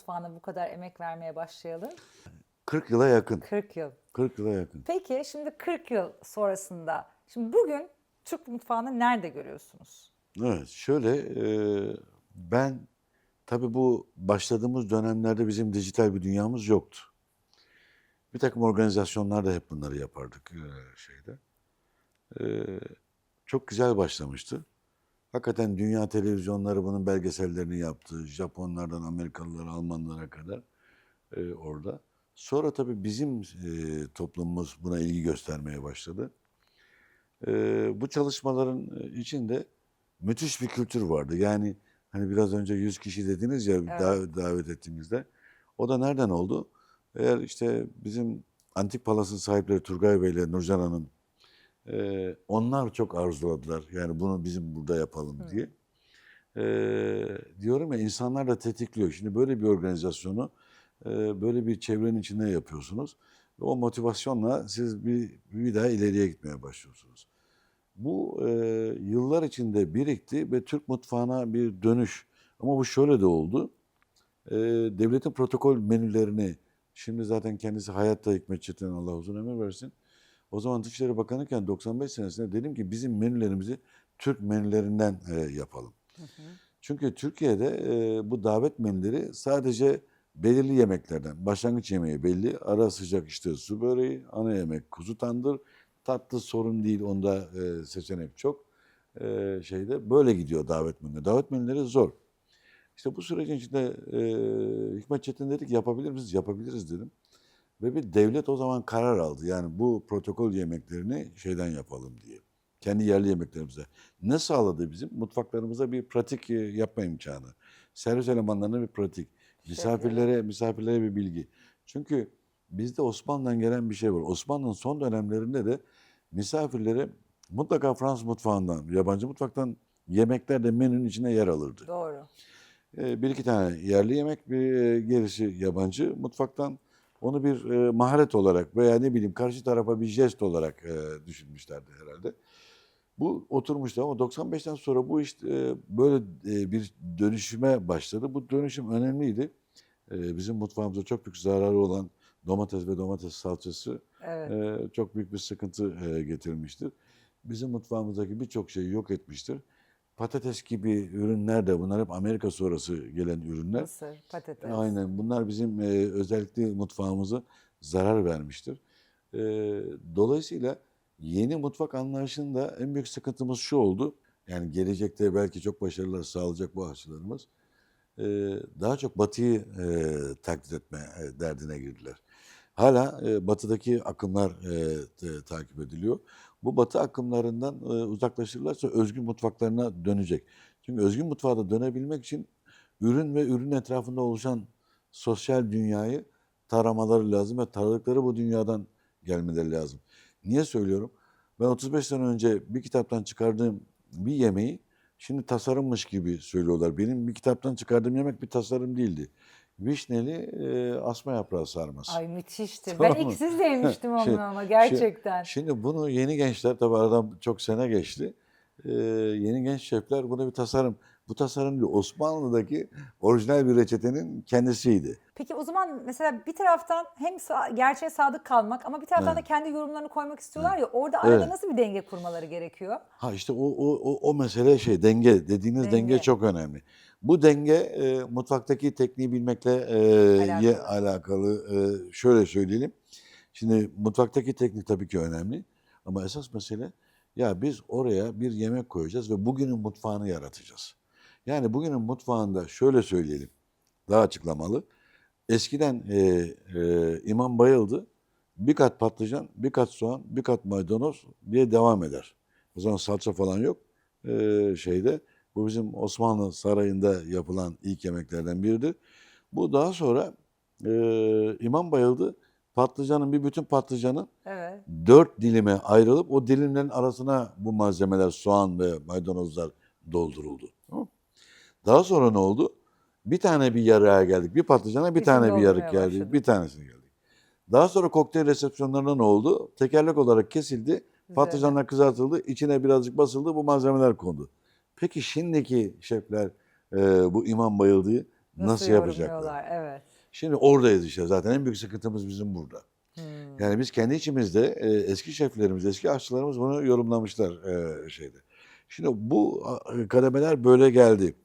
mutfağına bu kadar emek vermeye başlayalı? 40 yıla yakın. 40 yıl. 40 yıla yakın. Peki şimdi 40 yıl sonrasında, şimdi bugün Türk mutfağını nerede görüyorsunuz? Evet, şöyle ben tabii bu başladığımız dönemlerde bizim dijital bir dünyamız yoktu. Bir takım organizasyonlarda hep bunları yapardık şeyde. Eee, Çok güzel başlamıştı. Hakikaten dünya televizyonları bunun belgesellerini yaptı. Japonlardan Amerikalılara, Almanlara kadar orada. Sonra tabii bizim toplumumuz buna ilgi göstermeye başladı. Bu çalışmaların içinde müthiş bir kültür vardı. Yani hani biraz önce 100 kişi dediniz ya Evet. davet ettiğimizde. O da nereden oldu? Eğer işte bizim Antik Palas'ın sahipleri Turgay Bey ile Nurcan Hanım onlar çok arzuladılar. Yani bunu bizim burada yapalım diye. Diyorum ya insanlar da tetikliyor. Şimdi böyle bir organizasyonu böyle bir çevrenin içinde yapıyorsunuz. Ve o motivasyonla siz bir daha ileriye gitmeye başlıyorsunuz. Bu yıllar içinde birikti ve Türk mutfağına bir dönüş. Ama bu şöyle de oldu. Devletin protokol menülerini, şimdi zaten kendisi hayatta Hikmet Çetin Allah uzun ömür versin. O zaman Dışişleri Bakanı'yken 95 senesinde dedim ki bizim menülerimizi Türk menülerinden yapalım. Çünkü Türkiye'de bu davet menüleri sadece belirli yemeklerden, başlangıç yemeği belli, ara sıcak işte su böreği, ana yemek kuzu tandır, tatlı sorun değil, onda seçenek çok. Şeyde böyle gidiyor davet menüleri. Davet menüleri zor. İşte bu sürecin içinde Hikmet Çetin dedik yapabilir miyiz? Yapabiliriz dedim. Ve bir devlet o zaman karar aldı. Yani bu protokol yemeklerini şeyden yapalım diye. Kendi yerli yemeklerimize. Ne sağladı bizim? Mutfaklarımıza bir pratik yapma imkanı. Servis elemanlarına bir pratik. Şeflere. Misafirlere bir bilgi. Çünkü bizde Osmanlı'dan gelen bir şey var. Osmanlı'nın son dönemlerinde de misafirlere mutlaka Fransız mutfağından, yabancı mutfaktan yemekler de menünün içine yer alırdı. Doğru. Bir iki tane yerli yemek, gerisi yabancı mutfaktan. Onu bir maharet olarak veya ne bileyim karşı tarafa bir jest olarak düşünmüşlerdi herhalde. Bu oturmuştu ama 95'ten sonra bu iş böyle bir dönüşüme başladı. Bu dönüşüm önemliydi. Bizim mutfağımıza çok büyük zararı olan domates ve domates salçası Evet. çok büyük bir sıkıntı getirmiştir. Bizim mutfağımızdaki birçok şeyi yok etmiştir. Patates gibi ürünler de bunlar hep Amerika sonrası gelen ürünler. Mısır, patates. Aynen bunlar bizim özellikle mutfağımıza zarar vermiştir. E, Dolayısıyla yeni mutfak anlayışında en büyük sıkıntımız şu oldu. Yani gelecekte belki çok başarılar sağlayacak bu aşılarımız. E, Daha çok Batı'yı taklit etme derdine girdiler. Hala batıdaki akımlar takip ediliyor. Bu batı akımlarından uzaklaşırlarsa özgün mutfaklarına dönecek. Çünkü özgün mutfağa da dönebilmek için ürün ve ürün etrafında oluşan sosyal dünyayı taramaları lazım ve taradıkları bu dünyadan gelmeleri lazım. Niye söylüyorum? Ben 35 sene önce bir kitaptan çıkardığım bir yemeği şimdi tasarımmış gibi söylüyorlar. Benim bir kitaptan çıkardığım yemek bir tasarım değildi. Vişneli asma yaprağı sarması. Ay müthişti. Ben Tamam ilk mı? siz de yemiştim onu Şimdi, ama şimdi, gerçekten. şimdi bunu yeni gençler, tabii aradan çok sene geçti. Yeni genç şefler buna bir tasarım. Bu tasarım değil, Osmanlı'daki orijinal bir reçetenin kendisiydi. Peki o zaman mesela bir taraftan hem gerçeğe sadık kalmak ama bir taraftan da Evet, kendi yorumlarını koymak evet. istiyorlar ya, orada arada Evet. nasıl bir denge kurmaları gerekiyor? Ha işte o mesele şey denge dediğiniz denge Denge çok önemli. Bu denge mutfaktaki tekniği bilmekle alakalı. alakalı. Şöyle söyleyelim. Şimdi mutfaktaki teknik tabii ki önemli ama esas mesele ya biz oraya bir yemek koyacağız ve bugünün mutfağını yaratacağız. Yani bugünün mutfağında şöyle söyleyelim, daha açıklamalı. Eskiden İmam bayıldı, bir kat patlıcan, bir kat soğan, bir kat maydanoz diye devam eder. O zaman salça falan yok şeyde. Bu bizim Osmanlı sarayında yapılan ilk yemeklerden biridir. Bu daha sonra İmam bayıldı. Bir bütün patlıcanın Evet. 4 dilime ayrılıp o dilimlerin arasına bu malzemeler soğan ve maydanozlar dolduruldu. Tamam mı? Daha sonra ne oldu? Bir tane bir yarığa geldik. Bir patlıcana bir İçini tane bir yarık doldurmaya geldi. başladık. Bir tanesine geldik. Daha sonra kokteyl resepsiyonlarında ne oldu? Tekerlek olarak kesildi. Üzerine. Patlıcanlar kızartıldı. İçine birazcık basıldı. Bu malzemeler kondu. Peki şimdiki şefler bu İmam Bayıldığı nasıl yapacaklar? yorumluyorlar? Evet. Şimdi oradayız işte, zaten en büyük sıkıntımız bizim burada. Yani biz kendi içimizde eski şeflerimiz, eski aşçılarımız bunu yorumlamışlar şeyde. Şimdi bu kademeler böyle geldi.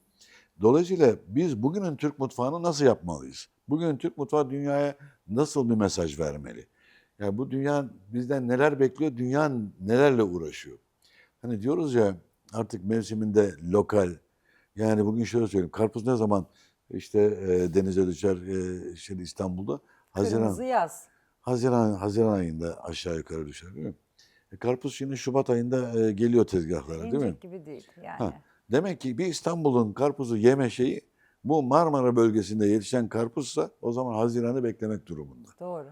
Dolayısıyla biz bugünün Türk mutfağını nasıl yapmalıyız? Bugünün Türk mutfağı dünyaya nasıl bir mesaj vermeli? Yani bu dünya bizden neler bekliyor, dünya nelerle uğraşıyor? Hani diyoruz ya, artık mevsiminde lokal. Yani bugün şöyle söyleyeyim, karpuz ne zaman işte denize düşer şimdi İstanbul'da? Kırmızı yaz. Haziran ayında aşağı yukarı düşer, değil mi? Karpuz şimdi Şubat ayında geliyor tezgahlara, değil mi? İncek gibi değil yani. Ha, demek ki bir İstanbul'un karpuzu yeme şeyi, bu Marmara bölgesinde yetişen karpuzsa o zaman Haziran'ı beklemek durumunda. Doğru.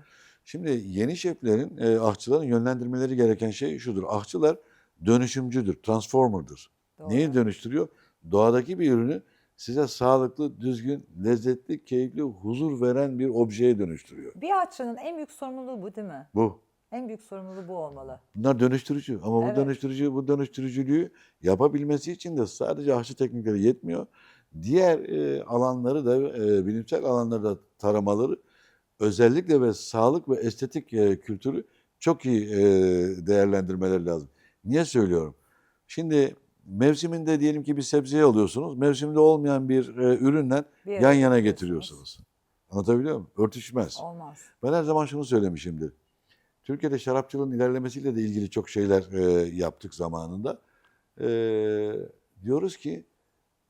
Şimdi yeni şeflerin, ahçıların yönlendirmeleri gereken şey şudur. Ahçılar dönüşümcüdür, transformer'dır. Doğru. Neyi dönüştürüyor? Doğadaki bir ürünü size sağlıklı, düzgün, lezzetli, keyifli, huzur veren bir objeye dönüştürüyor. Bir aşçının en büyük sorumluluğu bu değil mi? Bu. En büyük sorumluluğu bu olmalı. Bunlar dönüştürücü ama Evet. bu dönüştürücülüğü yapabilmesi için de sadece aşçı teknikleri yetmiyor. Diğer alanları da bilimsel alanları da taramaları, özellikle ve sağlık ve estetik kültürü çok iyi değerlendirmeleri lazım. Niye söylüyorum? Şimdi mevsiminde diyelim ki bir sebzeyi alıyorsunuz. Mevsiminde olmayan bir ürünle Bir yan araya yana getiriyorsunuz. getiriyorsunuz. Anlatabiliyor muyum? Örtüşmez. Olmaz. Ben her zaman şunu söylemişimdir. Türkiye'de şarapçılığın ilerlemesiyle de ilgili çok şeyler yaptık zamanında. E, diyoruz ki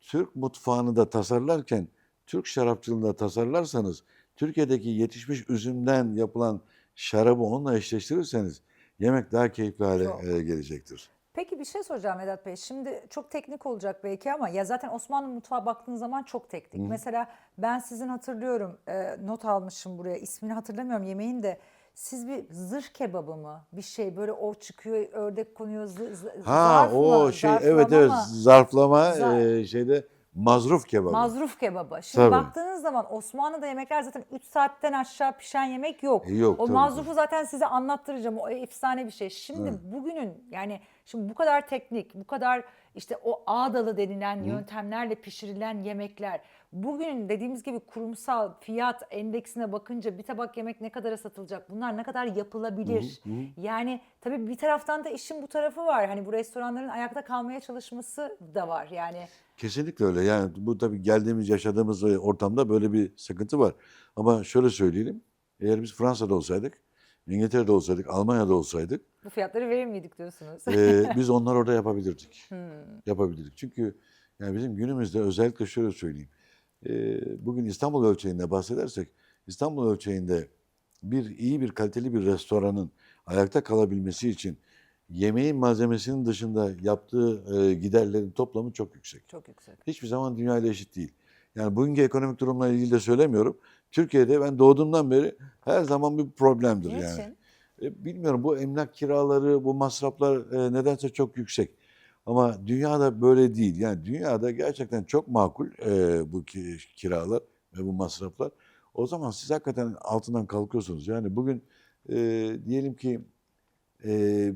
Türk mutfağını da tasarlarken Türk şarapçılığını da tasarlarsanız, Türkiye'deki yetişmiş üzümden yapılan şarabı onunla eşleştirirseniz yemek daha keyifli hale Çok. Gelecektir. Peki bir şey soracağım Vedat Bey. Şimdi çok teknik olacak belki ama ya zaten Osmanlı mutfağı baktığın zaman çok teknik. Mesela ben sizin hatırlıyorum, not almışım buraya, ismini hatırlamıyorum yemeğin de. Siz bir zırh kebabı mı? Bir şey böyle o çıkıyor, ördek konuyor, Ha, zarf o mı? şey, Zarflama evet evet, mı? zarflama Za- mazruf kebabı. Mazruf kebabı. Şimdi Tabii. baktığınız zaman Osmanlı'da yemekler zaten 3 saatten aşağı pişen yemek yok. Yok, O tabii, mazrufu zaten size anlattıracağım. O efsane bir şey. Şimdi Evet. bugünün yani şimdi bu kadar teknik, bu kadar işte o ağdalı denilen yöntemlerle pişirilen yemekler. Bugün dediğimiz gibi kurumsal fiyat endeksine bakınca bir tabak yemek ne kadara satılacak? Bunlar ne kadar yapılabilir? Yani tabii bir taraftan da işin bu tarafı var. Hani bu restoranların ayakta kalmaya çalışması da var. Yani Kesinlikle öyle. Yani bu tabii geldiğimiz, yaşadığımız ortamda böyle bir sıkıntı var. Ama şöyle söyleyelim. Eğer biz Fransa'da olsaydık, İngiltere'de olsaydık, Almanya'da olsaydık, bu fiyatları verir miydik diyorsunuz? biz onları orada yapabilirdik. Yapabilirdik. Çünkü yani bizim günümüzde özellikle şöyle söyleyeyim. Bugün İstanbul ölçeğinde bahsedersek, İstanbul ölçeğinde iyi bir kaliteli bir restoranın ayakta kalabilmesi için yemeğin malzemesinin dışında yaptığı giderlerin toplamı çok yüksek. Çok yüksek. Hiçbir zaman dünya ile eşit değil. Yani bugünkü ekonomik durumla ilgili de söylemiyorum. Türkiye'de ben doğduğumdan beri her zaman bir problemdir yani. Niçin? Bilmiyorum, bu emlak kiraları, bu masraflar nedense çok yüksek. Ama dünyada böyle değil. Yani dünyada gerçekten çok makul bu kiralar ve bu masraflar. O zaman siz hakikaten altından kalkıyorsunuz. Yani bugün diyelim ki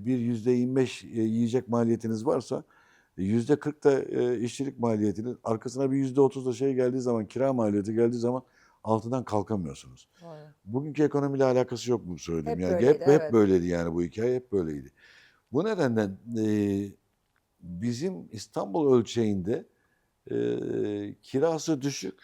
bir %25 yiyecek maliyetiniz varsa, %40 da işçilik maliyetiniz, arkasına bir %30 da şey geldiği zaman, kira maliyeti geldiği zaman altından kalkamıyorsunuz. Doğru. Bugünkü ekonomiyle alakası yok bu söylediğim. Hep Yani böyleydi, hep evet. böyleydi, yani bu hikaye hep böyleydi. Bu nedenle bizim İstanbul ölçeğinde kirası düşük,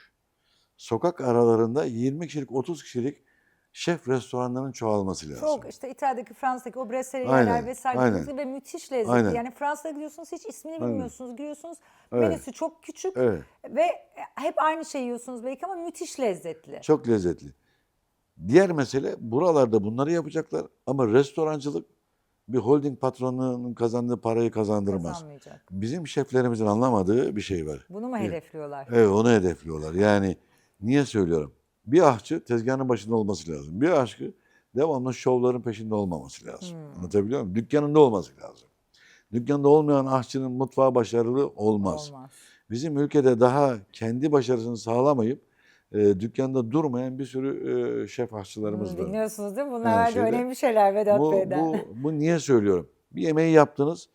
sokak aralarında 20 kişilik, 30 kişilik şef restoranlarının çoğalması lazım. Çok işte İtalya'daki, Fransa'daki o brasserie Aynen, yerler vesaire aynen. dediğiniz gibi ve müthiş lezzetli. Aynen. Yani Fransa'ya gidiyorsunuz hiç ismini Aynen. bilmiyorsunuz. Giriyorsunuz Evet. menüsü çok küçük Evet. ve hep aynı şeyi yiyorsunuz belki ama müthiş lezzetli. Çok lezzetli. Diğer mesele, buralarda bunları yapacaklar ama restorancılık bir holding patronunun kazandığı parayı kazandırmaz. Kazanmayacak. Bizim şeflerimizin anlamadığı bir şey var. Bunu mu hedefliyorlar? Evet, onu hedefliyorlar. Yani niye söylüyorum? Bir aşçı tezgahın başında olması lazım. Bir aşçı devamlı şovların peşinde olmaması lazım. Anlatabiliyor muyum? Dükkanında olması lazım. Dükkanda olmayan aşçının mutfağı başarılı olmaz. Olmaz. Bizim ülkede daha kendi başarısını sağlamayıp dükkanda durmayan bir sürü şef aşçılarımız var. Dinliyorsunuz değil mi? Bunlar Yani herhalde şeyde- önemli şeyler Vedat Bey'den. Bu niye söylüyorum? Bir yemeği yaptınız,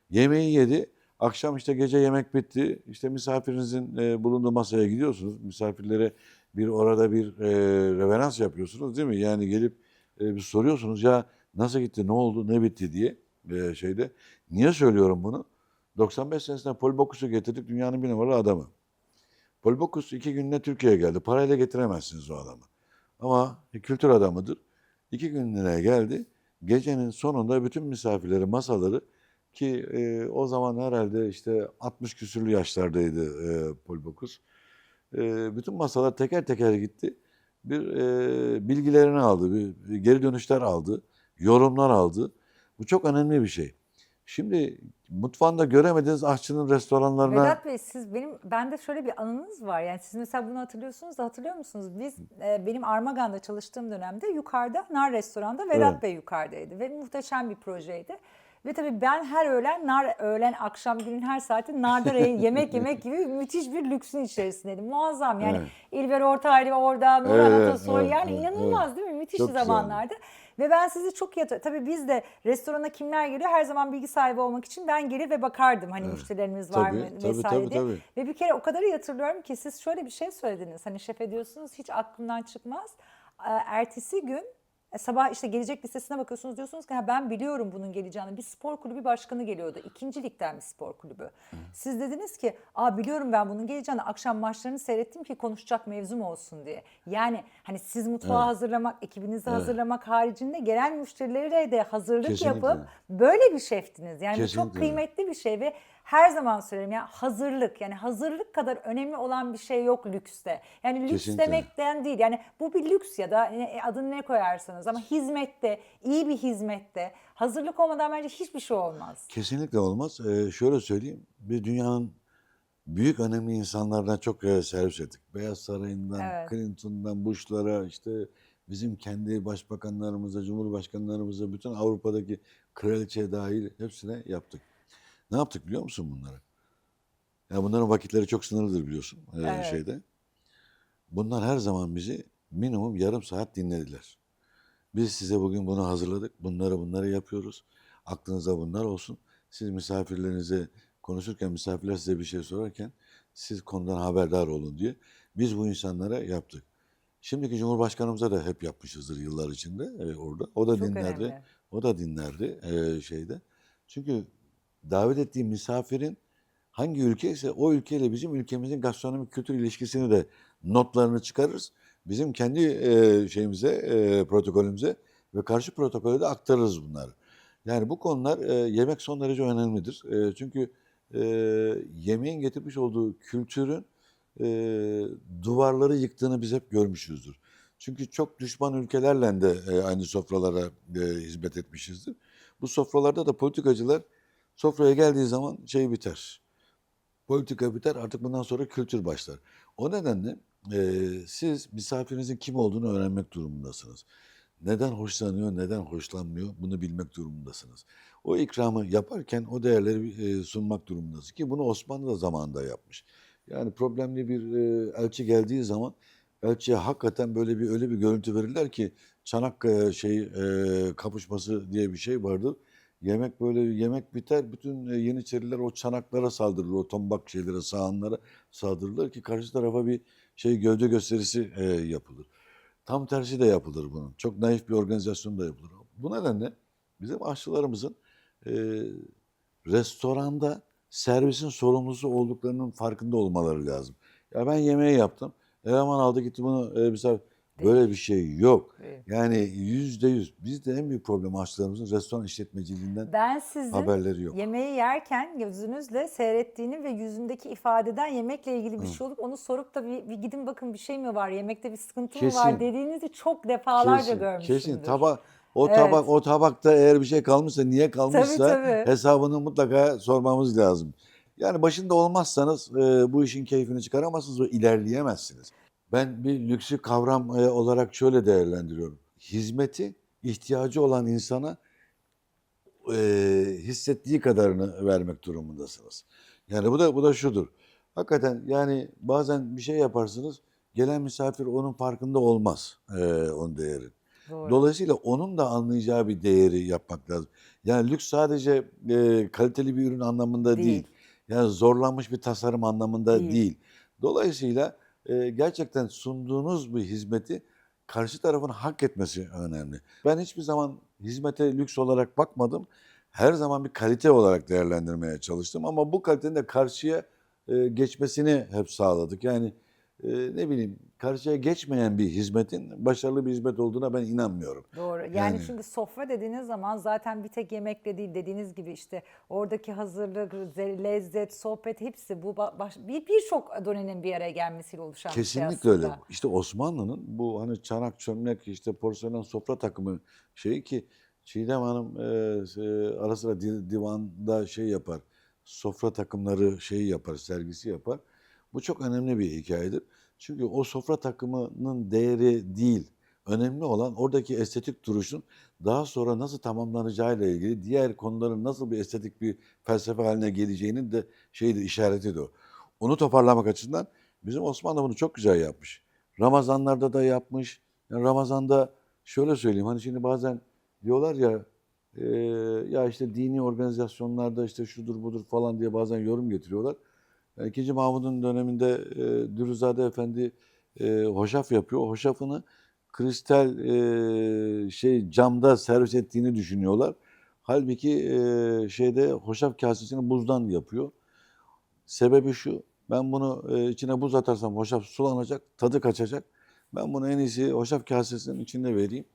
yemeği yedi Akşam işte gece yemek bitti. İşte misafirinizin bulunduğu masaya gidiyorsunuz. Misafirlere orada bir reverans yapıyorsunuz değil mi? Yani gelip bir soruyorsunuz ya nasıl gitti, ne oldu, ne bitti diye şeyde. Niye söylüyorum bunu? 95 senesinde Paul Bocuse getirdik, dünyanın bir numaralı adamı. Paul Bocuse 2 günde Türkiye'ye geldi. Parayla getiremezsiniz o adamı. Ama kültür adamıdır. 2 günlüğüne geldi. Gecenin sonunda bütün misafirleri, masaları ki o zaman herhalde işte 60 küsürlü yaşlardaydı Paul Bocuse. Bütün masalar teker teker gitti. Bilgilerini aldı, bir geri dönüşler aldı, yorumlar aldı. Bu çok önemli bir şey. Şimdi mutfağında göremediğiniz aşçının restoranlarına Vedat Bey, bende şöyle bir anınız var. Yani siz mesela bunu hatırlıyorsunuz da, hatırlıyor musunuz? Benim Armagan'da çalıştığım dönemde yukarıda Nar Restoran'da Vedat evet, Bey yukarıdaydı ve muhteşem bir projeydi. Ve tabii ben her öğlen, akşam, günün her saati narda yemek yemek gibi müthiş bir lüksün içerisindeydim. Muazzam yani, evet, İlber Ortaylı orada, Nurhan evet, Atasoy, evet, yani evet, evet. inanılmaz değil mi? Müthiş Çok güzeldi. zamanlardı. Ve ben sizi çok iyi hatırlıyorum. Tabii biz de restorana kimler geliyor, her zaman bilgi sahibi olmak için ben gelir ve bakardım. Hani Evet. müşterilerimiz var mı Tabii, tabii, vesaire tabii, diye. tabii. Ve bir kere o kadar iyi hatırlıyorum ki siz şöyle bir şey söylediniz. Hani şef ediyorsunuz, hiç aklımdan çıkmaz. Ertesi gün sabah işte gelecek listesine bakıyorsunuz, diyorsunuz ki ha, ben biliyorum bunun geleceğini. Bir spor kulübü başkanı geliyordu. İkinci ligden bir spor kulübü. Siz dediniz ki biliyorum ben bunun geleceğini. Akşam maçlarını seyrettim ki konuşacak mevzum olsun diye. Yani hani siz mutfağı Evet, hazırlamak, ekibinizi evet. hazırlamak haricinde gelen müşterilere de hazırlık yapıp Kesinlikle. böyle bir şeftiniz. Yani bu çok Kesinlikle öyle. kıymetli bir şey ve her zaman söylerim ya, hazırlık, yani hazırlık kadar önemli olan bir şey yok lükste. Yani lüks Kesinlikle. demekten değil, yani bu bir lüks ya da adını ne koyarsanız, ama hizmette, iyi bir hizmette hazırlık olmadan bence hiçbir şey olmaz. Kesinlikle olmaz. Şöyle söyleyeyim. Biz dünyanın büyük önemli insanlardan çok servis ettik. Beyaz Sarayı'ndan, Evet. Clinton'dan, Bush'lara, işte bizim kendi başbakanlarımıza, cumhurbaşkanlarımıza, bütün Avrupa'daki kraliçeye dahil hepsine yaptık. Ne yaptık biliyor musun bunları? Ya bunların vakitleri çok sınırlıdır biliyorsun Evet. şeyde. Bunlar her zaman bizi minimum yarım saat dinlediler. Biz size bugün bunu hazırladık. Bunları yapıyoruz. Aklınızda bunlar olsun. Siz misafirlerinize konuşurken, misafirler size bir şey sorarken siz konudan haberdar olun diye. Biz bu insanlara yaptık. Şimdiki Cumhurbaşkanımıza da hep yapmışızdır yıllar içinde orada. O da Çok dinlerdi. önemli. O da dinlerdi şeyde. Çünkü davet ettiği misafirin hangi ülke ise o ülkeyle bizim ülkemizin gastronomik kültür ilişkisini de notlarını çıkarırız. Bizim kendi şeyimize, protokolümüze ve karşı protokole de aktarırız bunları. Yani bu konular yemek son derece önemlidir. Çünkü e, yemeğin getirmiş olduğu kültürün e, duvarları yıktığını biz hep görmüşüzdür. Çünkü çok düşman ülkelerle de aynı sofralara hizmet etmişizdir. Bu sofralarda da politikacılar sofraya geldiği zaman şey biter. Politika biter, artık bundan sonra kültür başlar. O nedenle siz misafirinizin kim olduğunu öğrenmek durumundasınız. Neden hoşlanıyor, neden hoşlanmıyor bunu bilmek durumundasınız. O ikramı yaparken o değerleri sunmak durumundasınız ki bunu Osmanlı da zamanında yapmış. Yani problemli bir elçi geldiği zaman elçiye hakikaten böyle öyle bir görüntü verirler ki Çanakkale kapışması diye bir şey vardır. Yemek biter, bütün Yeniçeriler o çanaklara saldırır, o tombak şeylere, sahanlara saldırırlar ki karşı tarafa bir gövde gösterisi yapılır. Tam tersi de yapılır bunun. Çok naif bir organizasyon da yapılır. Bu nedenle bizim aşçılarımızın e, restoranda servisin sorumlusu olduklarının farkında olmaları lazım. Ya ben yemeği yaptım, eleman aldı gitti bunu mesela böyle Değil. bir şey yok. Değil. Yani %100. Bizde en büyük problem aşçılarımızın restoran işletmeciliğinden Ben sizin haberleri yok. yemeği yerken gözünüzle seyrettiğini ve yüzündeki ifadeden yemekle ilgili bir Hı. şey olup onu sorup da bir gidin bakın, bir şey mi var, yemekte bir sıkıntı mı var Kesin, dediğinizi çok defalarca kesin. görmüşümdür. O Evet. tabakta eğer bir şey kalmışsa, niye Tabii kalmışsa tabii. hesabını mutlaka sormamız lazım. Yani başında olmazsanız bu işin keyfini çıkaramazsınız ve ilerleyemezsiniz. Ben bir lüksü kavram olarak şöyle değerlendiriyorum. Hizmeti ihtiyacı olan insana hissettiği kadarını vermek durumundasınız. Yani bu da şudur. Hakikaten yani bazen bir şey yaparsınız, gelen misafir onun farkında olmaz onun değeri. Doğru. Dolayısıyla onun da anlayacağı bir değeri yapmak lazım. Yani lüks sadece kaliteli bir ürün anlamında Değil. değil. Yani zorlanmış bir tasarım anlamında Değil. değil. Dolayısıyla gerçekten sunduğunuz bir hizmeti karşı tarafın hak etmesi önemli. Ben hiçbir zaman hizmete lüks olarak bakmadım. Her zaman bir kalite olarak değerlendirmeye çalıştım ama bu kalitenin de karşıya geçmesini hep sağladık. Yani ne bileyim karşıya geçmeyen bir hizmetin başarılı bir hizmet olduğuna ben inanmıyorum. Doğru. Yani Yani çünkü sofra dediğiniz zaman zaten bir tek yemekle değil, dediğiniz gibi işte oradaki hazırlık, lezzet, sohbet hepsi bu birçok donenin bir araya gelmesiyle oluşan bir şey kesinlikle öyle. aslında. İşte Osmanlı'nın bu hani çanak çömlek işte porselen sofra takımı şeyi ki Çiğdem Hanım ara sıra divanda şey yapar. Sofra takımları şeyi yapar, sergisi yapar. Bu çok önemli bir hikayedir. Çünkü o sofra takımının değeri değil. Önemli olan oradaki estetik duruşun daha sonra nasıl tamamlanacağıyla ilgili diğer konuların nasıl bir estetik bir felsefe haline geleceğinin de şeydir, işaretidir o. Onu toparlamak açısından bizim Osmanlı bunu çok güzel yapmış. Ramazanlarda da yapmış. Yani Ramazan'da şöyle söyleyeyim hani şimdi bazen diyorlar ya ya işte dini organizasyonlarda işte şudur budur falan diye bazen yorum getiriyorlar. Yani II. Mahmud'un döneminde Dürüzade Efendi hoşaf yapıyor. O hoşafını kristal şey camda servis ettiğini düşünüyorlar. Halbuki şeyde hoşaf kasesini buzdan yapıyor. Sebebi şu, ben bunu içine buz atarsam hoşaf sulanacak, tadı kaçacak. Ben bunu en iyisi hoşaf kasesinin içinde vereyim.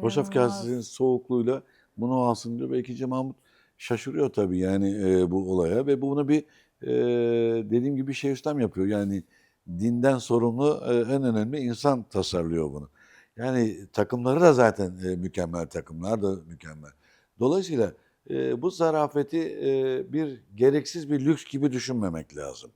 Hoşaf kasesinin İnanılmaz. soğukluğuyla bunu alsın diyor. Ve II. Mahmut şaşırıyor tabii yani bu olaya ve bunu bir e, dediğim gibi Şeyhülislam yapıyor. Yani dinden sorumlu en önemli insan tasarlıyor bunu. Yani takımları da zaten mükemmel, takımlar da mükemmel. Dolayısıyla bu zarafeti bir gereksiz bir lüks gibi düşünmemek lazım.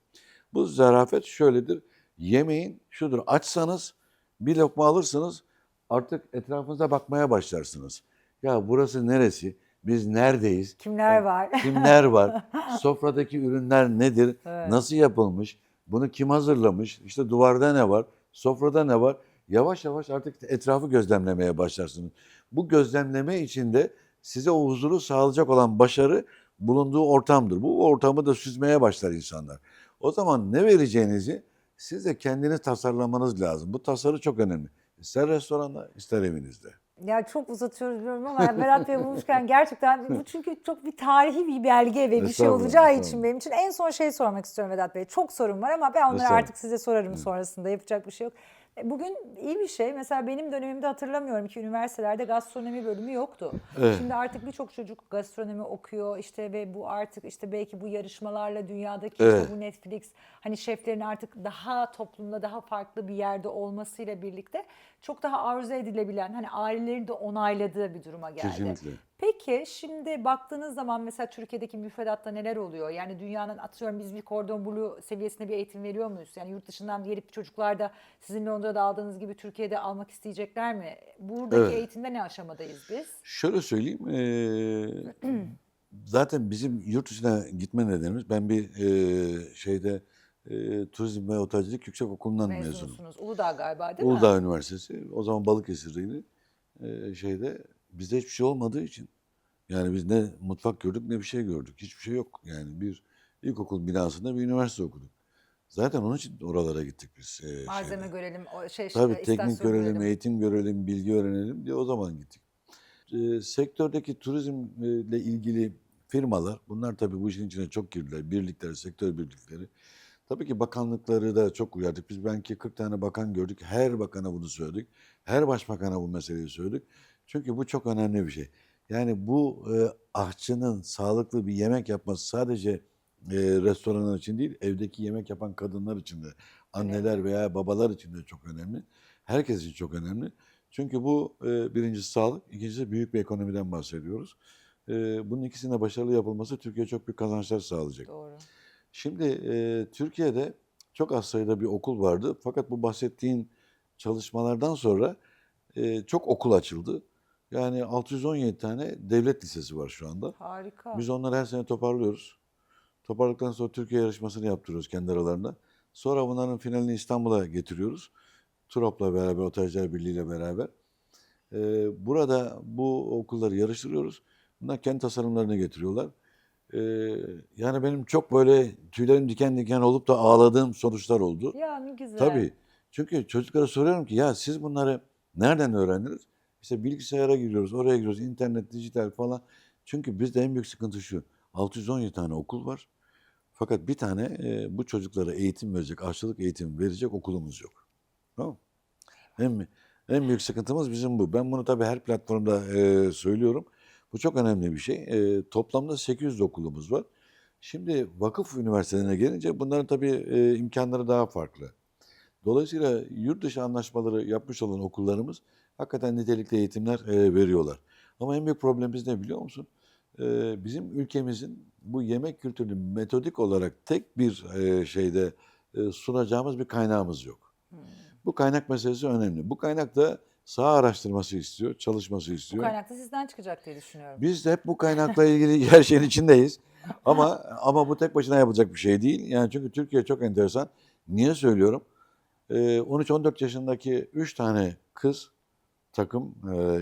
Bu zarafet şöyledir. Yemeğin şudur. Açsanız bir lokma alırsınız. Artık etrafınıza bakmaya başlarsınız. Ya burası neresi? Biz neredeyiz? Kimler var? Kimler var? Sofradaki ürünler nedir? Evet. Nasıl yapılmış? Bunu kim hazırlamış? İşte duvarda ne var? Sofrada ne var? Yavaş yavaş artık etrafı gözlemlemeye başlarsınız. Bu gözlemleme içinde size o huzuru sağlayacak olan başarı bulunduğu ortamdır. Bu ortamı da süzmeye başlar insanlar. O zaman ne vereceğinizi siz de kendiniz tasarlamanız lazım. Bu tasarı çok önemli. İster restoranda, ister evinizde. Ya çok uzatıyoruz biliyorum ama Berat Bey bulmuşken gerçekten bu çünkü çok bir tarihi bir belge ve bir şey Estağfurullah, olacağı için estağfurullah. benim için en son şey sormak istiyorum Vedat Bey. Çok sorum var ama ben onları Estağfurullah. artık size sorarım Evet. sonrasında yapacak bir şey yok. Bugün iyi bir şey. Mesela benim dönemimde hatırlamıyorum ki üniversitelerde gastronomi bölümü yoktu. Evet. Şimdi artık birçok çocuk gastronomi okuyor işte ve bu artık işte belki bu yarışmalarla dünyadaki işte Evet. bu Netflix hani şeflerin artık daha toplumda daha farklı bir yerde olmasıyla birlikte çok daha arzu edilebilen hani ailelerin de onayladığı bir duruma geldi. Kesinlikle. Peki şimdi baktığınız zaman mesela Türkiye'deki müfredatta neler oluyor? Yani dünyanın atıyorum biz bir Cordon Bleu seviyesinde bir eğitim veriyor muyuz? Yani yurt dışından gelip çocuklar da sizin Londra'da aldığınız gibi Türkiye'de almak isteyecekler mi? Buradaki Evet. eğitimde ne aşamadayız biz? Şöyle söyleyeyim. Zaten bizim yurt dışına gitme nedenimiz ben bir şeyde Turizm ve Otelcilik Yüksekokulu'ndan mezunum. Mezunsunuz. Uludağ galiba değil mi? Uludağ Üniversitesi. O zaman Balıkesir'deydi. Şeyde bizde hiçbir şey olmadığı için yani biz ne mutfak gördük ne bir şey gördük. Hiçbir şey yok. Yani bir ilkokul binasında bir üniversite okuduk. Zaten onun için oralara gittik biz Malzeme şeyde. görelim, o Tabii teknik istasyon görelim, görelim. eğitim görelim, bilgi öğrenelim diye o zaman gittik. Sektördeki turizmle ilgili firmalar, bunlar tabii bu işin içine çok girdiler. Birlikler, sektör birlikleri. Tabii ki bakanlıkları da çok uyardık. Biz belki 40 tane bakan gördük. Her bakana bunu söyledik. Her başbakana bu meseleyi söyledik. Çünkü bu çok önemli bir şey. Yani bu aşçının sağlıklı bir yemek yapması sadece restoranlar için değil, evdeki yemek yapan kadınlar için de, Önemli. anneler veya babalar için de çok önemli. Herkes için çok önemli. Çünkü bu birincisi sağlık, ikincisi büyük bir ekonomiden bahsediyoruz. Bunun ikisinin de başarılı yapılması Türkiye'ye çok büyük kazançlar sağlayacak. Doğru. Şimdi Türkiye'de çok az sayıda bir okul vardı. Fakat bu bahsettiğin çalışmalardan sonra çok okul açıldı. Yani 617 tane devlet lisesi var şu anda. Harika. Biz onları her sene toparlıyoruz. Toparladıktan sonra Türkiye yarışmasını yaptırıyoruz kendi aralarında. Sonra bunların finalini İstanbul'a getiriyoruz. TUROP'la beraber, Otelciler Birliği ile beraber. Burada bu okulları yarıştırıyoruz. Bunlar kendi tasarımlarını getiriyorlar. Yani benim çok böyle tüylerim diken diken olup da ağladığım sonuçlar oldu. Ya ne güzel. Tabii. Çünkü çocuklara soruyorum ki ya siz bunları nereden öğrendiniz? İşte bilgisayara giriyoruz, oraya giriyoruz, internet, dijital falan. Çünkü bizde en büyük sıkıntı şu. 617 tane okul var. Fakat bir tane bu çocuklara eğitim verecek, aşçılık eğitimi verecek okulumuz yok. Tamam mı? En, en büyük sıkıntımız bizim bu. Ben bunu tabii her platformda söylüyorum. Bu çok önemli bir şey. Toplamda 800 okulumuz var. Şimdi vakıf üniversitelerine gelince bunların tabii imkanları daha farklı. Dolayısıyla yurt dışı anlaşmaları yapmış olan okullarımız hakikaten nitelikli eğitimler veriyorlar. Ama en büyük problemimiz ne biliyor musun? Bizim ülkemizin bu yemek kültürünü metodik olarak tek bir şeyde sunacağımız bir kaynağımız yok. Bu kaynak meselesi önemli. Bu kaynak da saha araştırması istiyor, çalışması Bu istiyor. kaynak da sizden çıkacak diye düşünüyorum. Biz de hep bu kaynakla ilgili her şeyin içindeyiz. Ama bu tek başına yapılacak bir şey değil. Yani çünkü Türkiye çok enteresan. Niye söylüyorum? 13-14 yaşındaki 3 tane kız takım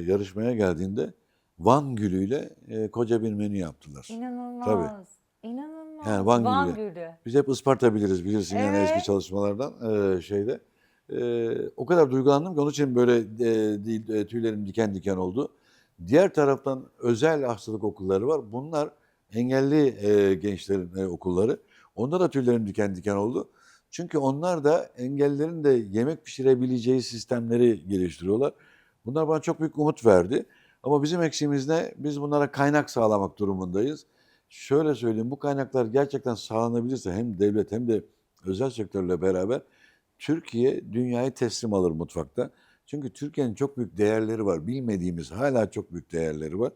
yarışmaya geldiğinde Van gülüyle koca bir menü yaptılar. Tabii. İnanılmaz. İnanılmaz. Yani Van Van gülü. Gölü. Biz hep Isparta biliriz bilirsin yani eski Evet. çalışmalardan şeyde. O kadar duygulandım ki onun için böyle değil, tüylerim diken diken oldu. Diğer taraftan özel aşçılık okulları var. Bunlar engelli gençlerin okulları. Onda da tüylerim diken diken oldu. Çünkü onlar da engellilerin de yemek pişirebileceği sistemleri geliştiriyorlar. Bunlar bana çok büyük umut verdi. Ama bizim eksiğimiz ne? Biz bunlara kaynak sağlamak durumundayız. Şöyle söyleyeyim, bu kaynaklar gerçekten sağlanabilirse hem devlet hem de özel sektörle beraber Türkiye dünyayı teslim alır mutfakta. Çünkü Türkiye'nin çok büyük değerleri var. Bilmediğimiz hala çok büyük değerleri var.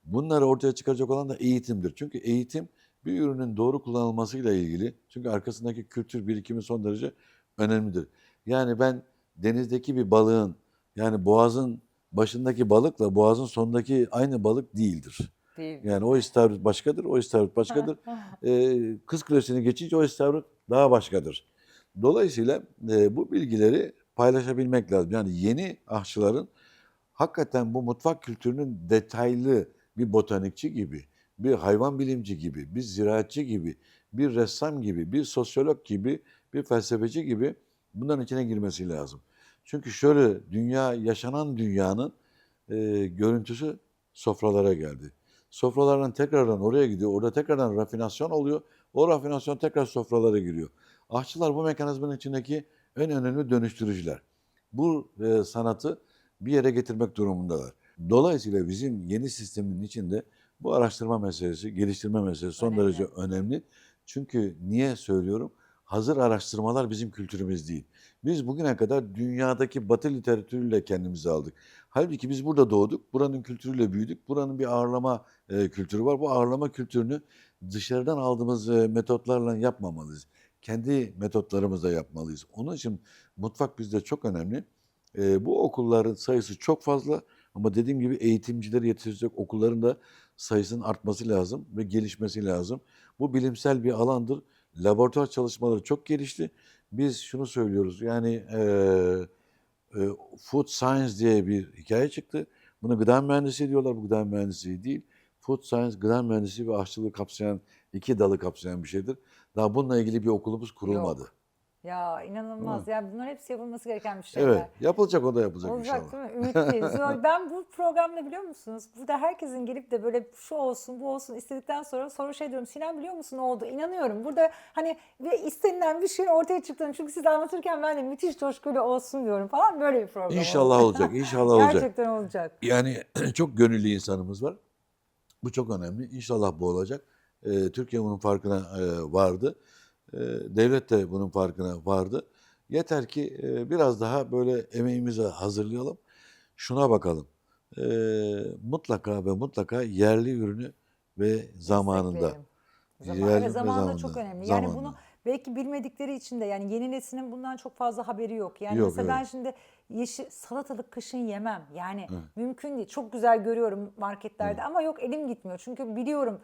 Bunları ortaya çıkaracak olan da eğitimdir. Çünkü eğitim bir ürünün doğru kullanılmasıyla ilgili. Çünkü arkasındaki kültür birikimi son derece önemlidir. Yani ben denizdeki bir balığın yani boğazın başındaki balıkla boğazın sonundaki aynı balık değildir. Değil. Yani o istavrit başkadır, o istavrit başkadır. Kız Kulesi'ni geçince o istavrit daha başkadır. Dolayısıyla bu bilgileri paylaşabilmek lazım. Yani yeni aşçıların hakikaten bu mutfak kültürünün detaylı bir botanikçi gibi, bir hayvan bilimci gibi, bir ziraatçı gibi, bir ressam gibi, bir sosyolog gibi, bir felsefeci gibi bunların içine girmesi lazım. Çünkü şöyle yaşanan dünyanın görüntüsü sofralara geldi. Sofralardan tekrardan oraya gidiyor. Orada tekrardan rafinasyon oluyor. O rafinasyon tekrar sofralara giriyor. Aşçılar bu mekanizmanın içindeki en önemli dönüştürücüler. Bu sanatı bir yere getirmek durumundalar. Dolayısıyla bizim yeni sistemin içinde bu araştırma meselesi, geliştirme meselesi son Önemli. derece önemli. Çünkü niye söylüyorum? Hazır araştırmalar bizim kültürümüz değil. Biz bugüne kadar dünyadaki Batı literatürüyle kendimizi aldık. Halbuki biz burada doğduk, buranın kültürüyle büyüdük. Buranın bir ağırlama kültürü var. Bu ağırlama kültürünü dışarıdan aldığımız metotlarla yapmamalıyız. Kendi metotlarımızla yapmalıyız. Onun için mutfak bizde çok önemli. Bu okulların sayısı çok fazla ama dediğim gibi eğitimcileri yetiştirecek okulların da sayısının artması lazım ve gelişmesi lazım. Bu bilimsel bir alandır. Laboratuvar çalışmaları çok gelişti. Biz şunu söylüyoruz yani food science diye bir hikaye çıktı. Bunu gıda mühendisliği diyorlar. Bu gıda mühendisliği değil. Food science, gıda mühendisliği ve aşçılığı kapsayan iki dalı kapsayan bir şeydir. Daha bununla ilgili bir okulumuz kurulmadı. Yok. Ya Değil mi? inanılmaz. Ya bunlar hepsi yapılması gereken bir Evet, şeyler. yapılacak o da yapılacak Olacak inşallah. değil mi? Ümitliyiz. Ben bu programda biliyor musunuz? Burada herkesin gelip de böyle şu olsun bu olsun istedikten sonra şey diyorum. Sinan biliyor musun ne oldu? İnanıyorum. Burada hani ve istenilen bir şeyin ortaya çıktığını. Çünkü siz anlatırken ben de müthiş coşkuyla olsun diyorum falan. Böyle bir program İnşallah oldu. olacak, inşallah olacak. Gerçekten olacak. Yani çok gönüllü insanımız var. Bu çok önemli. İnşallah bu olacak. Türkiye bunun farkına vardı. Devlet de bunun farkına vardı. Yeter ki biraz daha böyle emeğimizi hazırlayalım. Şuna bakalım. Mutlaka ve mutlaka yerli ürünü ve zamanında. Destekleyelim. Evet, Yerli ve zamanında çok zamanında. önemli. Yani bunu Zamanında. belki bilmedikleri için de yani yeni neslinin bundan çok fazla haberi yok. Yani Yok mesela evet. ben şimdi yeşil salatalık kışın yemem. Yani Evet. mümkün değil. Çok güzel görüyorum marketlerde Evet. ama yok elim gitmiyor. Çünkü biliyorum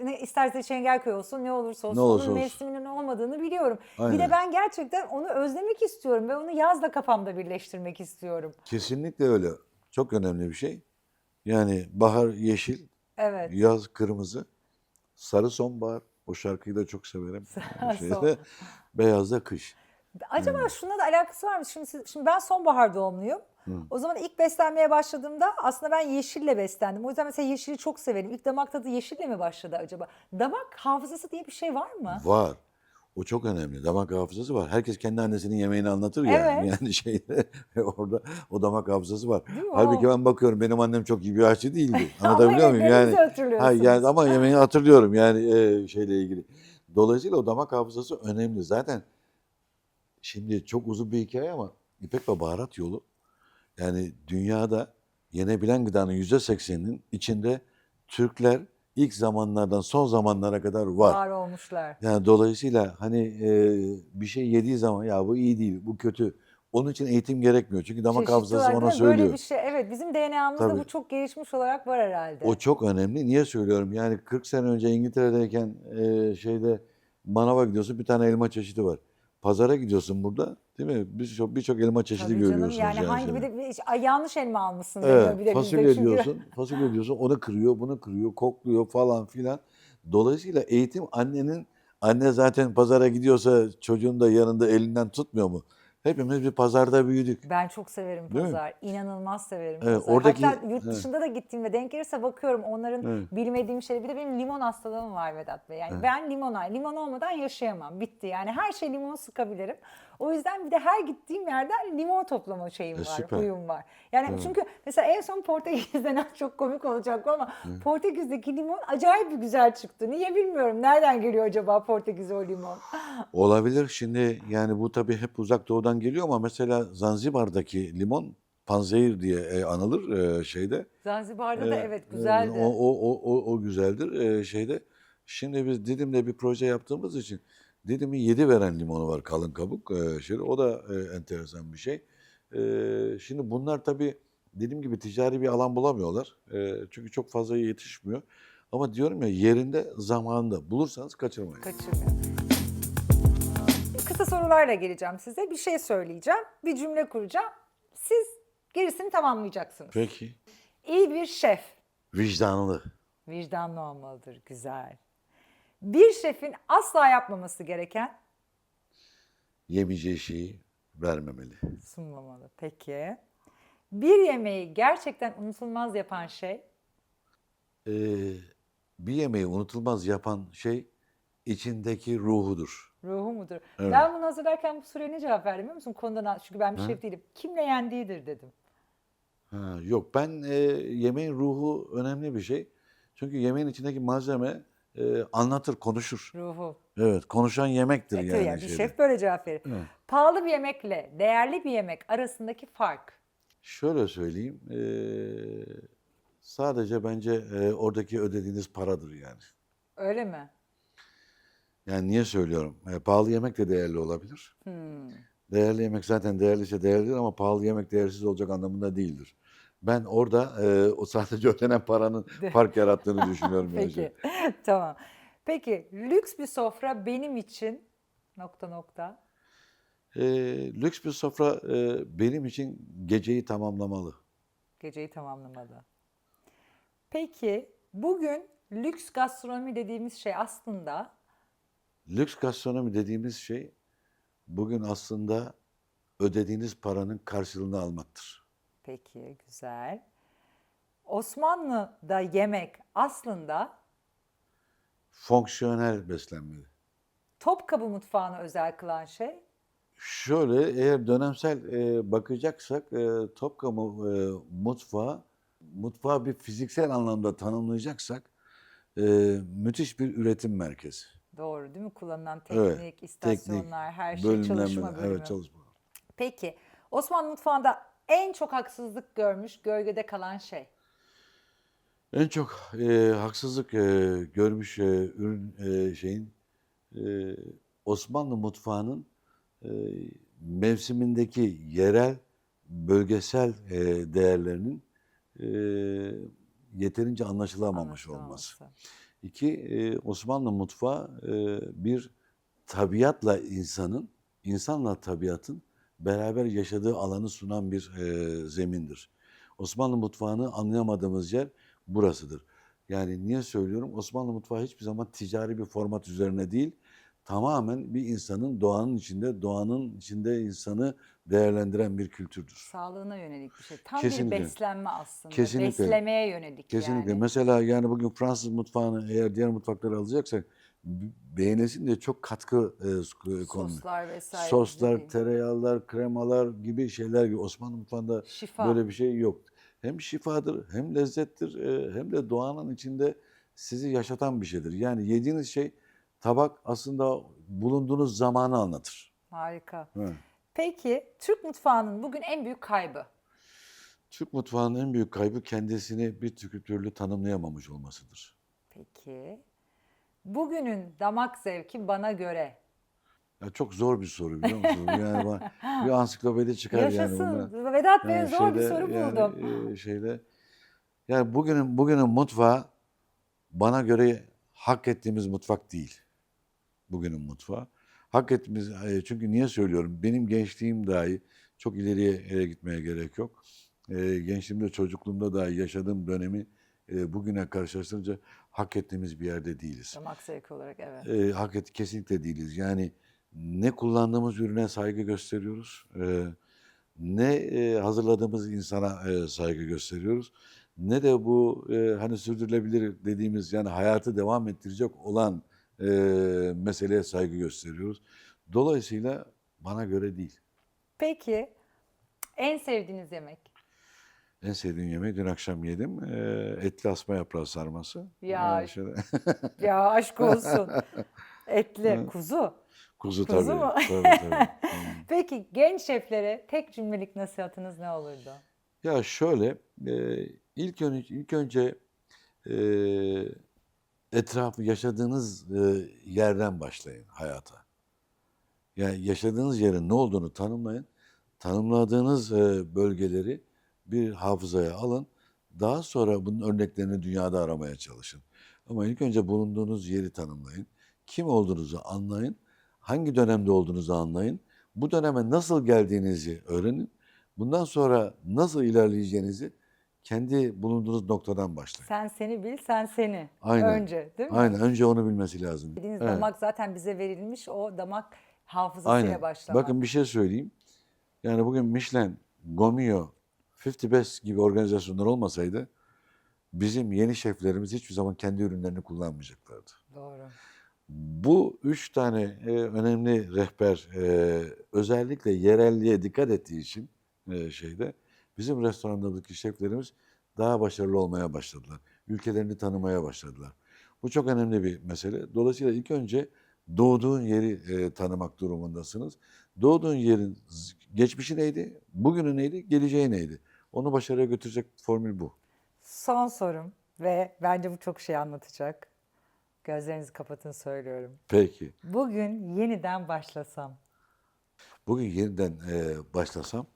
ne isterse Çengelköy olsun ne olursa Ne olsun olursa onun olsun. mevsiminin olmadığını biliyorum. Bir de Aynen. ben gerçekten onu özlemek istiyorum ve onu yazla kafamda birleştirmek istiyorum. Kesinlikle öyle. Çok önemli bir şey. Yani bahar yeşil, Evet. yaz kırmızı. Sarı Sonbahar, o şarkıyı da çok severim. Son. Beyaz da Kış. Acaba şununla da alakası var mı? Şimdi ben sonbahar doğumluyum. Hı. O zaman ilk beslenmeye başladığımda aslında ben yeşille beslendim. O yüzden mesela yeşili çok severim. İlk damak tadı yeşille mi başladı acaba? Damak hafızası diye bir şey var mı? Var. O çok önemli. Damak hafızası var. Herkes kendi annesinin yemeğini anlatır ya. Evet. Yani şeyde orada o damak hafızası var. Değil mi? Halbuki ben bakıyorum benim annem çok iyi bir aşçı değildi. Ama Anlatabiliyor muyum? yemeklerinizi Yani hatırlıyorsunuz. yani ama yemeği hatırlıyorum yani şeyle ilgili. Dolayısıyla o damak hafızası önemli. Zaten şimdi çok uzun bir hikaye ama İpek ve Baharat Yolu yani dünyada yenebilen gıdanın %80'inin içinde Türkler ilk zamanlardan son zamanlara kadar var. Var olmuşlar. Yani dolayısıyla hani bir şey yediği zaman ya bu iyi değil, bu kötü. Onun için eğitim gerekmiyor. Çünkü damak Çeşitli hafızası olarak ona değil mi? Böyle söylüyor. bir şey. Evet, bizim DNA'mızda Tabii. bu çok gelişmiş olarak var herhalde. O çok önemli. Niye söylüyorum? Yani 40 sene önce İngiltere'deyken şeyde manava gidiyorsun bir tane elma çeşidi var. Pazara gidiyorsun burada değil mi? Birçok elma çeşidi Tabii canım, görüyorsunuz yani yani hangi bir şeyde. de ay, yanlış elma almışsın deniyor Evet, bir de bizde fasulye çünkü. diyorsun, fasulye diyorsun, onu kırıyor, bunu kırıyor, kokluyor falan filan. Dolayısıyla eğitim anne zaten pazara gidiyorsa çocuğun da yanında elinden tutmuyor mu? Hepimiz bir pazarda büyüdük, Ben çok severim değil mi? pazar. İnanılmaz severim Evet, pazar. oradaki, Hatta yurt evet, dışında da gittiğimde denk gelirse bakıyorum onların evet, bilmediğim şey. Bir de benim limon hastalığım var Vedat Bey. Yani evet. ben limon olmadan yaşayamam. Bitti. Yani her şey limon sıkabilirim. O yüzden bir de her gittiğim yerden limon toplama şeyim var, Süper. huyum var. Yani Tamam. çünkü mesela en son Portekiz'den çok komik olacak bu ama Evet. Portekiz'deki limon acayip bir güzel çıktı. Niye bilmiyorum. Nereden geliyor acaba Portekiz'e o limon? Olabilir. Şimdi yani bu tabii hep uzak doğudan geliyor ama mesela Zanzibar'daki limon panzehir diye anılır şeyde. Zanzibar'da da evet O, güzeldi. o güzeldir şeyde. Şimdi biz Didim'de bir proje yaptığımız için Didim'in 7 veren limonu var kalın kabuk. O da enteresan bir şey. Şimdi bunlar tabii dediğim gibi ticari bir alan bulamıyorlar. Çünkü çok fazla yetişmiyor. Ama diyorum ya yerinde zamanında bulursanız kaçırmayın. Kaçırmıyor. Kısa sorularla geleceğim size. Bir şey söyleyeceğim. Bir cümle kuracağım. Siz gerisini tamamlayacaksınız. Peki. İyi bir şef. Vicdanlı. Vicdanlı olmalıdır. Güzel. Bir şefin asla yapmaması gereken Yemeyeceği şeyi vermemeli. sunmamalı. Peki. Bir yemeği gerçekten unutulmaz yapan şey Ee, Bir yemeği unutulmaz yapan şey içindeki ruhudur. ruhu mudur? Evet. Ben bunu hazırlarken bu soruya ne cevap verdim biliyor musun? Konudan çünkü ben bir Ha? şef değilim. Kimle yendiğidir dedim. Ha, yok ben yemeğin ruhu önemli bir şey. Çünkü yemeğin içindeki malzeme anlatır, konuşur. Ruhu. Evet, konuşan yemektir Tabii ya yani bir şeyde. şef böyle cevap verir. Evet. Pahalı bir yemekle değerli bir yemek arasındaki fark. Şöyle söyleyeyim, sadece bence oradaki ödediğiniz paradır yani. Öyle mi? Yani niye söylüyorum? Pahalı yemek de değerli olabilir. Değerli yemek zaten değerliyse değerlidir ama pahalı yemek değersiz olacak anlamında değildir. Ben orada o sadece ödenen paranın fark yarattığını düşünüyorum. Peki. Tamam. Peki lüks bir sofra benim için ... Lüks bir sofra benim için geceyi tamamlamalı. Geceyi tamamlamalı. Peki bugün lüks gastronomi dediğimiz şey aslında Lüks gastronomi dediğimiz şey bugün aslında ödediğiniz paranın karşılığını almaktır. peki güzel. Osmanlı'da yemek aslında Fonksiyonel beslenmeli. Topkapı mutfağını özel kılan şey Şöyle eğer dönemsel bakacaksak Topkapı mutfağı bir fiziksel anlamda tanımlayacaksak müthiş bir üretim merkezi. doğru değil mi? Kullanılan Evet, teknik, teknik, istasyonlar, her şey bölümlenme, çalışma bölümü. evet çalışma. Peki Osmanlı mutfağında en çok haksızlık görmüş, gölgede kalan şey. En çok haksızlık görmüş ürün Osmanlı mutfağının e, mevsimindeki yerel, bölgesel değerlerinin e, yeterince anlaşılamamış olması. Anlaşılamaması. İki, Osmanlı mutfağı bir tabiatla insanla tabiatın beraber yaşadığı alanı sunan bir zemindir. Osmanlı mutfağını anlayamadığımız yer burasıdır. Yani niye söylüyorum? Osmanlı mutfağı hiçbir zaman ticari bir format üzerine değil, tamamen bir insanın doğanın içinde insanı değerlendiren bir kültürdür. Sağlığına yönelik bir şey. Tam bir Kesinlikle, beslenme aslında. kesinlikle, Beslemeye yönelik kesinlikle. yani. Mesela yani bugün Fransız mutfağını eğer diğer mutfakları alacaksak beğenesin diye çok katkı konuluyor. Soslar vesaire Soslar, dediğin. tereyağlar, kremalar gibi şeyler gibi. Osmanlı mutfağında Şifa. böyle bir şey yok. Hem şifadır, hem lezzettir, hem de doğanın içinde sizi yaşatan bir şeydir. Yani yediğiniz şey tabak aslında bulunduğunuz zamanı anlatır. Harika. Evet. Peki Türk mutfağının bugün en büyük kaybı? Türk mutfağının en büyük kaybı kendisini bir türlü tanımlayamamış olmasıdır. Peki. Bugünün damak zevki bana göre. Ya çok zor bir soru biliyor musunuz? Yani bir ansiklopedi çıkar yani bunlar. Yaşasın. Vedat Bey'e Yani zor bir soru buldum. şeyde yani bugünün mutfağı bana göre hak ettiğimiz mutfak değil. Bugünün mutfağı. Hak ettiğimiz çünkü niye söylüyorum? Benim gençliğim dahi çok ileriye gitmeye gerek yok. Gençliğimde, çocukluğumda dahi yaşadığım dönemi bugüne karşılaştırınca hak ettiğimiz bir yerde değiliz. Damak zevki olarak evet. Kesinlikle değiliz. Yani ne kullandığımız ürüne saygı gösteriyoruz, ne hazırladığımız insana saygı gösteriyoruz, ne de bu hani sürdürülebilir dediğimiz yani hayatı devam ettirecek olan meseleye saygı gösteriyoruz. Dolayısıyla bana göre değil. Peki en sevdiğiniz yemek? En sevdiğim yemeği dün akşam yedim. Etli asma yaprağı sarması. Ya Şöyle. ya aşk olsun. Etli kuzu. Kuzu Kuzu tabii. mu? Tabii. Peki genç şeflere tek cümlelik nasihatınız ne olurdu? Ya şöyle, ilk önce e, etrafı yaşadığınız yerden başlayın hayata. Yani yaşadığınız yerin ne olduğunu tanımlayın. Tanımladığınız bölgeleri bir hafızaya alın. Daha sonra bunun örneklerini dünyada aramaya çalışın. Ama ilk önce bulunduğunuz yeri tanımlayın. Kim olduğunuzu anlayın. Hangi dönemde olduğunuzu anlayın. Bu döneme nasıl geldiğinizi öğrenin. Bundan sonra nasıl ilerleyeceğinizi kendi bulunduğunuz noktadan başlayın. Sen seni bil, sen seni. Aynen. Önce, değil mi? Aynen. Önce onu bilmesi lazım. Dediğiniz Evet. damak zaten bize verilmiş o damak hafızasıyla Aynen. başlamak. Bakın bir şey söyleyeyim. Yani bugün Michelin, Gomio, 50 Best gibi organizasyonlar olmasaydı bizim yeni şeflerimiz hiçbir zaman kendi ürünlerini kullanmayacaklardı. Doğru. Bu üç tane önemli rehber özellikle yerelliğe dikkat ettiği için bizim restoranlardaki şeflerimiz daha başarılı olmaya başladılar. Ülkelerini tanımaya başladılar. Bu çok önemli bir mesele. Dolayısıyla ilk önce doğduğun yeri tanımak durumundasınız. Doğduğun yerin geçmişi neydi, bugünü neydi, geleceği neydi? Onu başarıya götürecek formül bu. Son sorum ve bence bu çok şey anlatacak. Gözlerinizi kapatın söylüyorum. Peki. Bugün yeniden başlasam. Bugün yeniden başlasam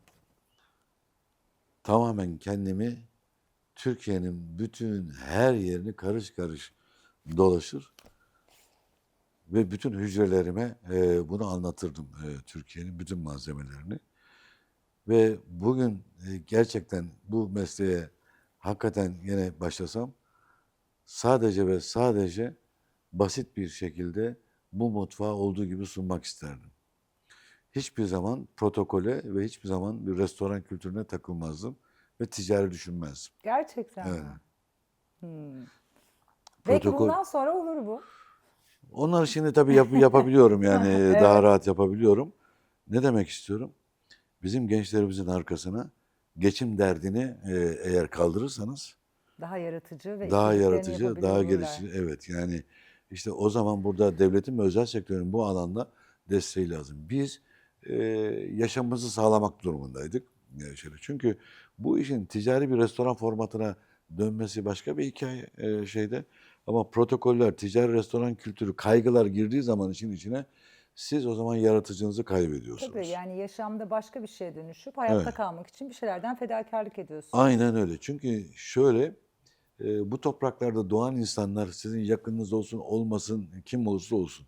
tamamen kendimi Türkiye'nin bütün her yerini karış karış dolaşır ve bütün hücrelerime bunu anlatırdım Türkiye'nin bütün malzemelerini. Ve bugün gerçekten bu mesleğe hakikaten yine başlasam sadece ve sadece basit bir şekilde bu mutfağı olduğu gibi sunmak isterdim. Hiçbir zaman protokole ve hiçbir zaman bir restoran kültürüne takılmazdım ve ticari düşünmezdim. Gerçekten Evet. mi? Belki Protokol. bundan sonra olur bu. Onları şimdi tabii yapabiliyorum yani daha rahat yapabiliyorum. Ne demek istiyorum? Bizim gençlerimizin arkasına geçim derdini eğer kaldırırsanız Daha yaratıcı ve daha istediklerini yaratıcı, daha yapabilir olurlar. geliştirici. Evet yani işte o zaman burada devletin ve özel sektörün bu alanda desteği lazım. Biz yaşamımızı sağlamak durumundaydık. Çünkü bu işin ticari bir restoran formatına dönmesi başka bir hikaye Ama protokoller, ticari restoran kültürü, kaygılar girdiği zaman işin içine siz o zaman yaratıcınızı Tabii kaybediyorsunuz. yani yaşamda başka bir şeye dönüşüp Evet. hayatta kalmak için bir şeylerden fedakarlık ediyorsunuz. Aynen öyle. Çünkü şöyle bu topraklarda doğan insanlar sizin yakınınız olsun olmasın kim olursa olsun.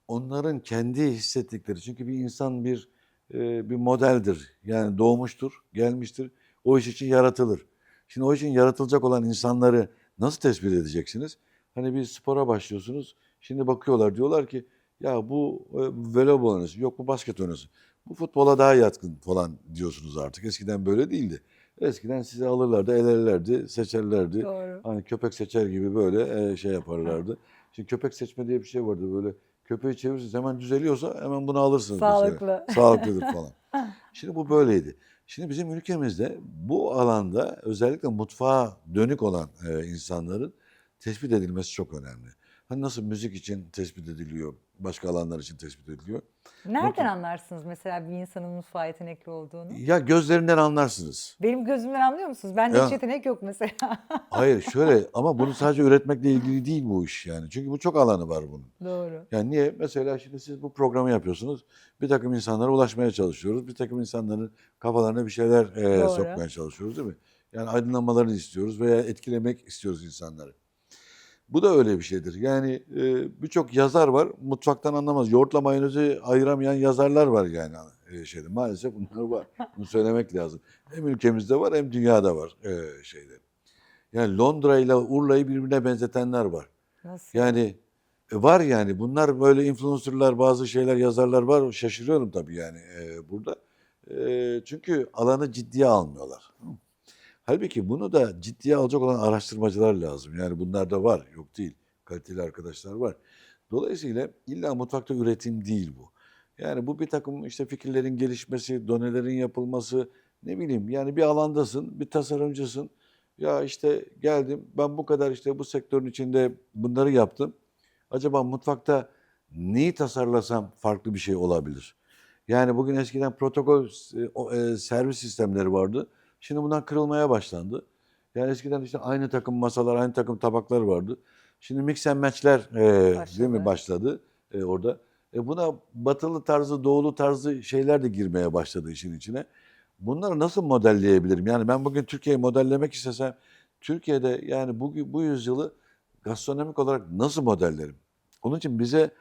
Onların kendi hissettikleri çünkü bir insan bir modeldir. Yani doğmuştur, gelmiştir. O iş için yaratılır. Şimdi o için yaratılacak olan insanları Nasıl tespit edeceksiniz? Hani bir spora başlıyorsunuz. Şimdi bakıyorlar diyorlar ki ya bu voleybol oynasın. Yok bu basket oynasın. Bu futbola daha yatkın falan diyorsunuz artık. Eskiden böyle değildi. Eskiden sizi alırlardı, elerlerdi, seçerlerdi. Doğru. Hani köpek seçer gibi böyle şey yaparlardı. Şimdi köpek seçme diye bir şey vardı böyle. Köpeği çevirirsiniz hemen düzeliyorsa hemen bunu alırsınız mesela. Sağlıklı. Sağlıklıdır falan. Şimdi bu böyleydi. Şimdi bizim ülkemizde bu alanda özellikle mutfağa dönük olan insanların tespit edilmesi çok önemli. Hani nasıl müzik için tespit ediliyor, başka alanlar için tespit ediliyor. Nereden anlarsınız mesela bir insanın mutfağa yetenekli olduğunu? Ya gözlerinden anlarsınız. Benim gözümden anlıyor musunuz? Bende Ya, hiç yetenek yok mesela. hayır şöyle ama bunu sadece üretmekle ilgili değil bu iş yani. Çünkü bu çok alanı var bunun. Doğru. Yani niye? Mesela şimdi siz bu programı yapıyorsunuz. Bir takım insanlara ulaşmaya çalışıyoruz. Bir takım insanların kafalarına bir şeyler Doğru. sokmaya çalışıyoruz değil mi? Yani aydınlanmalarını istiyoruz veya etkilemek istiyoruz insanları. Bu da öyle bir şeydir. Yani birçok yazar var mutfaktan anlamaz. Yoğurtla mayonezi ayıramayan yazarlar var yani şeyde. Maalesef bunlar var. Bunu söylemek lazım. Hem ülkemizde var hem dünyada var şeyde. Yani Londra ile Urla'yı birbirine benzetenler var. Nasıl? Yani var yani bunlar böyle influencerlar bazı şeyler yazarlar var. Şaşırıyorum tabii yani burada. Çünkü alanı ciddiye almıyorlar. Halbuki bunu da ciddiye alacak olan araştırmacılar lazım. Yani bunlar da var, yok değil. Kaliteli arkadaşlar var. Dolayısıyla illa mutfakta üretim değil bu. Yani bu bir takım işte fikirlerin gelişmesi, donelerin yapılması, ne bileyim yani bir alandasın, bir tasarımcısın. Ya işte geldim ben bu kadar işte bu sektörün içinde bunları yaptım. Acaba mutfakta neyi tasarlasam farklı bir şey olabilir? Yani bugün eskiden protokol servis sistemleri vardı. Şimdi bundan kırılmaya başlandı. Yani eskiden işte aynı takım masalar, aynı takım tabaklar vardı. Şimdi mix and match'ler değil mi başladı orada. Buna batılı tarzı, doğulu tarzı şeyler de girmeye başladı işin içine. Bunları nasıl modelleyebilirim? Yani ben bugün Türkiye'yi modellemek istesem, Türkiye'de yani bu yüzyılı gastronomik olarak nasıl modellerim? Onun için bize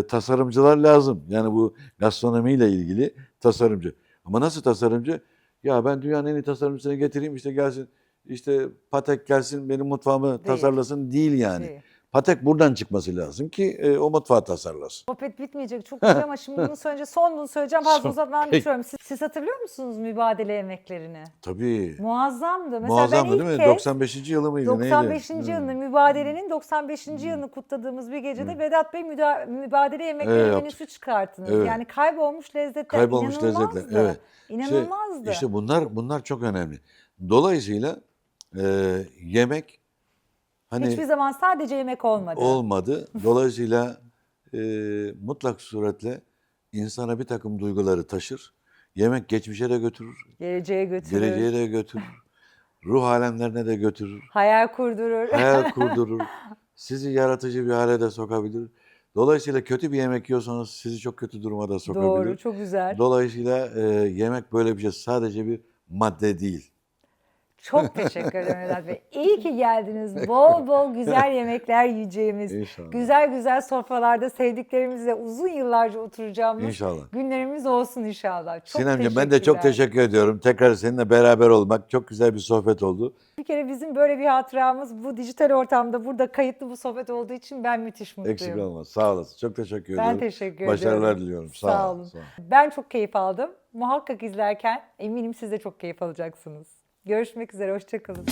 tasarımcılar lazım. Yani bu gastronomiyle ilgili tasarımcı. Ama nasıl tasarımcı? Ya ben dünyanın en iyi tasarımcısını getireyim işte gelsin işte Patek gelsin benim mutfağımı tasarlasın değil yani. Değil. Patek buradan çıkması lazım ki o mutfağı tasarlasın. Sohbet bitmeyecek çok güzel ama şimdi bunu söyleyince bunu söyleyeceğim fazla Son. uzatmadan Peki. bitiriyorum. Siz hatırlıyor musunuz mübadele yemeklerini? Tabii. Muazzamdı. Mesela ben Muazzamdı ilk değil mi? kez 95. yılı mıydı 95. neydi? yılını mübadelenin 95. yılını kutladığımız bir gecede Vedat Bey mübadele yemekleri Evet, menüsü çıkarttınız. Evet. Yani kaybolmuş lezzetler Kaybolmuş inanılmazdı. lezzetler. Evet. İnanılmazdı. İşte bunlar çok önemli. Dolayısıyla yemek hani Hiçbir zaman sadece yemek olmadı. olmadı. Dolayısıyla mutlak suretle insana bir takım duyguları taşır. Yemek geçmişe de götürür, Geleceğe götürür. geleceğe de götürür, ruh alemlerine de götürür, Hayal kurdurur. hayal kurdurur, sizi yaratıcı bir hale de sokabilir. Dolayısıyla kötü bir yemek yiyorsanız sizi çok kötü duruma da sokabilir. Doğru, çok güzel. Dolayısıyla yemek böyle bir şey, sadece bir madde değil. Çok teşekkür ederim Vedat Bey. İyi ki geldiniz. Bol bol güzel yemekler yiyeceğimiz, İnşallah. güzel güzel sofralarda sevdiklerimizle uzun yıllarca oturacağımız İnşallah. günlerimiz olsun inşallah. Çok Sinemciğim ben de çok teşekkürler. teşekkür ediyorum. Tekrar seninle beraber olmak çok güzel bir sohbet oldu. Bir kere bizim böyle bir hatıramız bu dijital ortamda burada kayıtlı bu sohbet olduğu için ben müthiş mutluyum. Eksik olmaz. Sağ olasın. Çok teşekkür ediyorum. Ben teşekkür Başarılar ediyorum. diliyorum. Sağ olun. Ben çok keyif aldım. Muhakkak izlerken eminim siz de çok keyif alacaksınız. Görüşmek üzere, hoşça kalın.